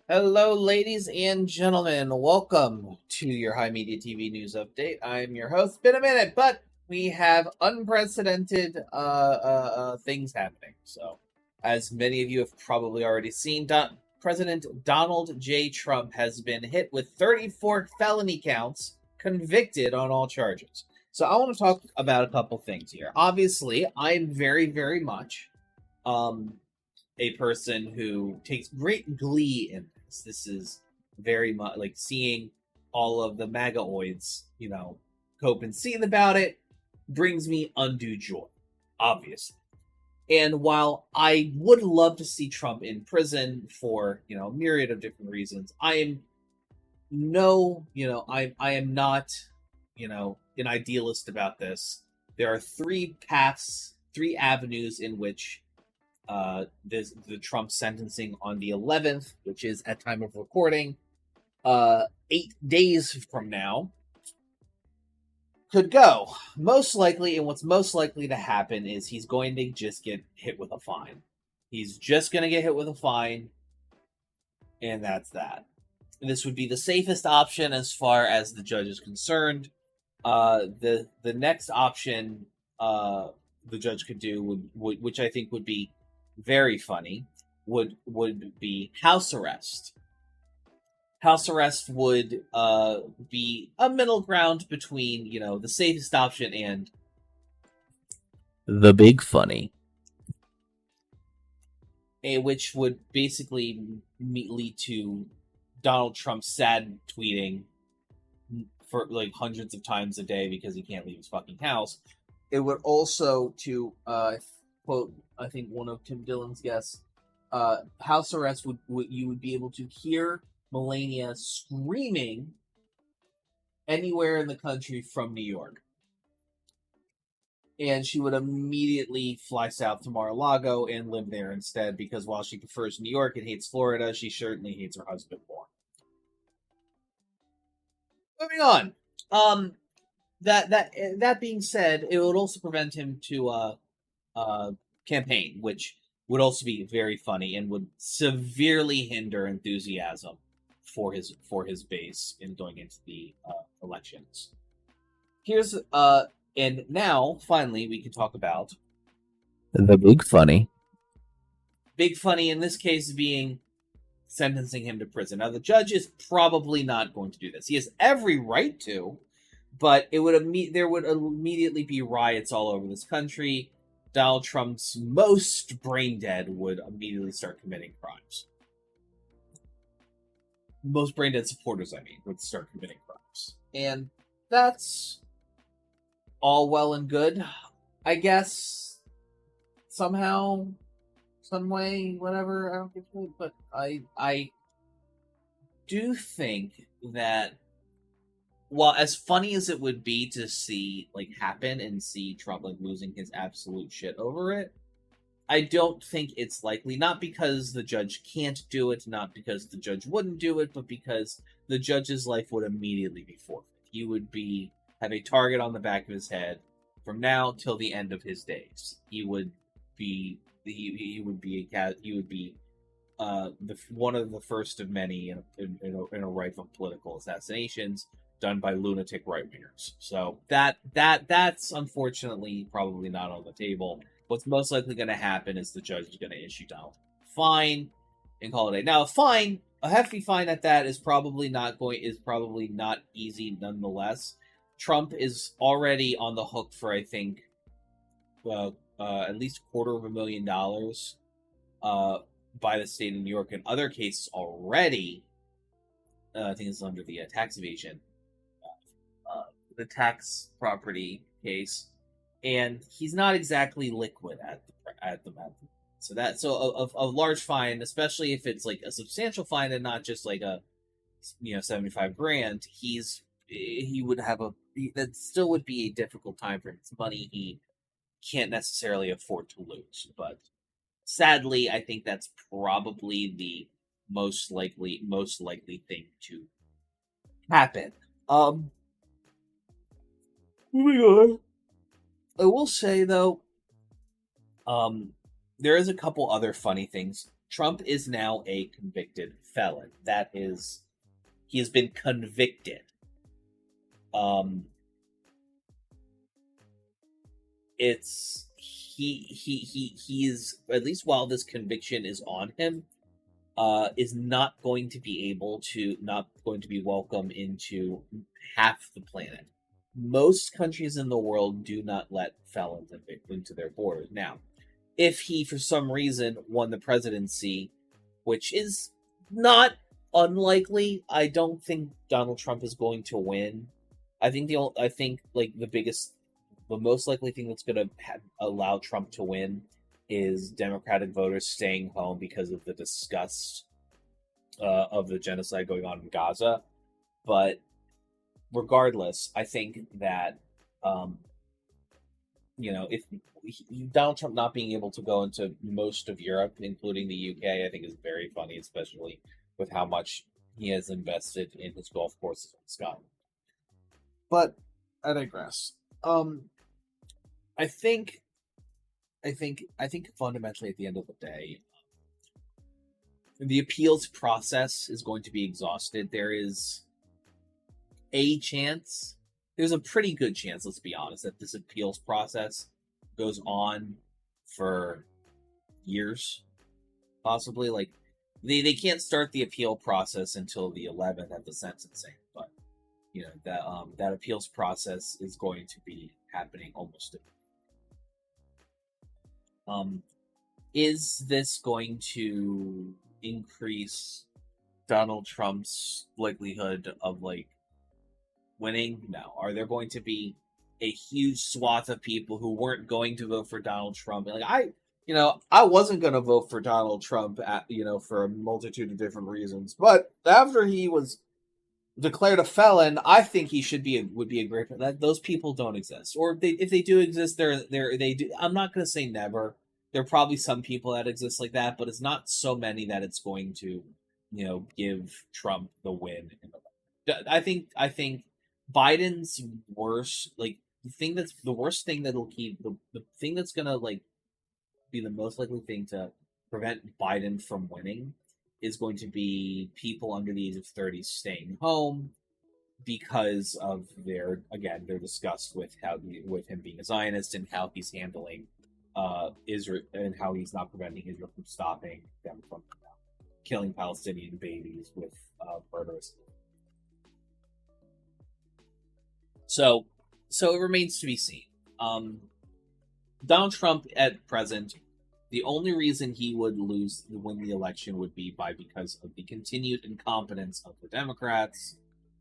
Hello, ladies and gentlemen. Welcome to your HIMediaTV news update. I'm your host. Been a minute, but we have unprecedented things happening. So, as many of you have probably already seen, President Donald J. Trump has been hit with 34 felony counts, convicted on all charges. So, I want to talk about a couple things here. Obviously, I'm very, very much a person who takes great glee in this. This is very much like seeing all of the MAGAoids, cope and scene about it, brings me undue joy, obviously. And while I would love to see Trump in prison for, a myriad of different reasons, I am I am not, an idealist about this. There are three paths, three avenues in which the Trump sentencing on the 11th, which is at time of recording, 8 days from now, could go. Most likely, and what's most likely to happen is he's going to just get hit with a fine. He's just going to get hit with a fine, and that's that. This would be the safest option as far as the judge is concerned. The next option the judge could do, which I think would be very funny, would be house arrest. House arrest would be a middle ground between, the safest option and the big funny, which would basically lead to Donald Trump sad tweeting for like hundreds of times a day because he can't leave his fucking house. It would also, to quote, I think one of Tim Dillon's guests, house arrest would you would be able to hear Melania screaming anywhere in the country from New York. And she would immediately fly south to Mar-a-Lago and live there instead, because while she prefers New York and hates Florida, she certainly hates her husband more. Moving on. That being said, it would also prevent him to campaign, which would also be very funny and would severely hinder enthusiasm for his base in going into the elections. Here's and now finally we can talk about the big funny. Big funny in this case being sentencing him to prison. Now the judge is probably not going to do this. He has every right to, but there would immediately be riots all over this country. Donald Trump's most brain dead would immediately start committing crimes. Most brain dead supporters, would start committing crimes. And that's all well and good, I guess. Somehow, some way, whatever, I don't give a shit. But I do think that, while as funny as it would be to see happen and see Trump losing his absolute shit over it, I don't think it's likely. Not because the judge can't do it, not because the judge wouldn't do it, but because the judge's life would immediately be forfeit. He would have a target on the back of his head from now till the end of his days. He would be one of the first of many in a rife of political assassinations done by lunatic right wingers. So that's unfortunately probably not on the table. What's most likely going to happen is the judge is going to issue Donald a fine and call it a day. Now, a hefty fine at that is probably not easy nonetheless. Trump is already on the hook for, I think, at least $250,000 by the state of New York in other cases already. I think it's under the tax evasion, the tax property case, and he's not exactly liquid at the moment. So a large fine, especially if it's like a substantial fine and not just like a $75,000, he would have that still would be a difficult time for him. It's money he can't necessarily afford to lose. But sadly, I think that's probably the most likely thing to happen. Moving on. I will say though, there is a couple other funny things. Trump is now a convicted felon. That is, he has been convicted. It's he is, at least while this conviction is on him, is not going to be welcome into half the planet. Most countries in the world do not let felons into their borders. Now, if he for some reason won the presidency, which is not unlikely, I don't think Donald Trump is going to win. I think the most likely thing that's going to allow Trump to win is Democratic voters staying home because of the disgust of the genocide going on in Gaza. But regardless, I think that if Donald Trump not being able to go into most of Europe, including the UK, I think is very funny, especially with how much he has invested in his golf courses in Scotland. But I digress. I think fundamentally at the end of the day, the appeals process is going to be exhausted. There is there's a pretty good chance, let's be honest, that this appeals process goes on for years, possibly. Like, they can't start the appeal process until the 11th at the sentencing, but that appeals process is going to be happening almost. Is this going to increase Donald Trump's likelihood of winning? No. Are there going to be a huge swath of people who weren't going to vote for Donald Trump? I wasn't going to vote for Donald Trump for a multitude of different reasons, but after he was declared a felon, I think he would be a great. Those people don't exist, or if they do exist, they do. I'm not going to say never. There are probably some people that exist like that, but it's not so many that it's going to, give Trump the win. I think Biden's worst, the worst thing that'll keep the thing that's gonna be the most likely thing to prevent Biden from winning is going to be people under the age of 30 staying home because of their disgust with him being a Zionist and how he's handling Israel, and how he's not preventing Israel from stopping them from killing Palestinian babies with murderous. So it remains to be seen. Donald Trump at present, the only reason he would win the election would be because of the continued incompetence of the Democrats,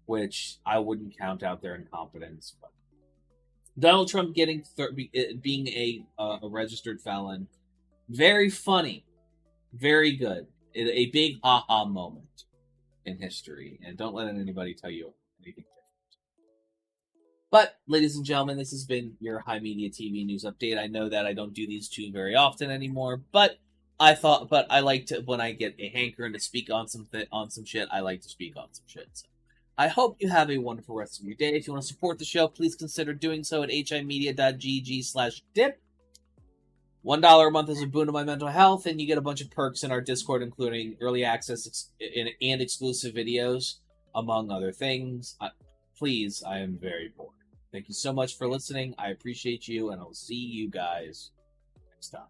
which I wouldn't count out their incompetence. But Donald Trump being a registered felon, very funny, very good, a big ha-ha moment in history, and don't let anybody tell you anything different. But, ladies and gentlemen, this has been your HIMediaTV news update. I know that I don't do these two very often anymore, but I like to, when I get a hankering to speak on some shit, I like to speak on some shit. So I hope you have a wonderful rest of your day. If you want to support the show, please consider doing so at himedia.gg/dip. $1 a month is a boon to my mental health, and you get a bunch of perks in our Discord, including early access and exclusive videos, among other things. Please, I am very bored. Thank you so much for listening. I appreciate you, and I'll see you guys next time.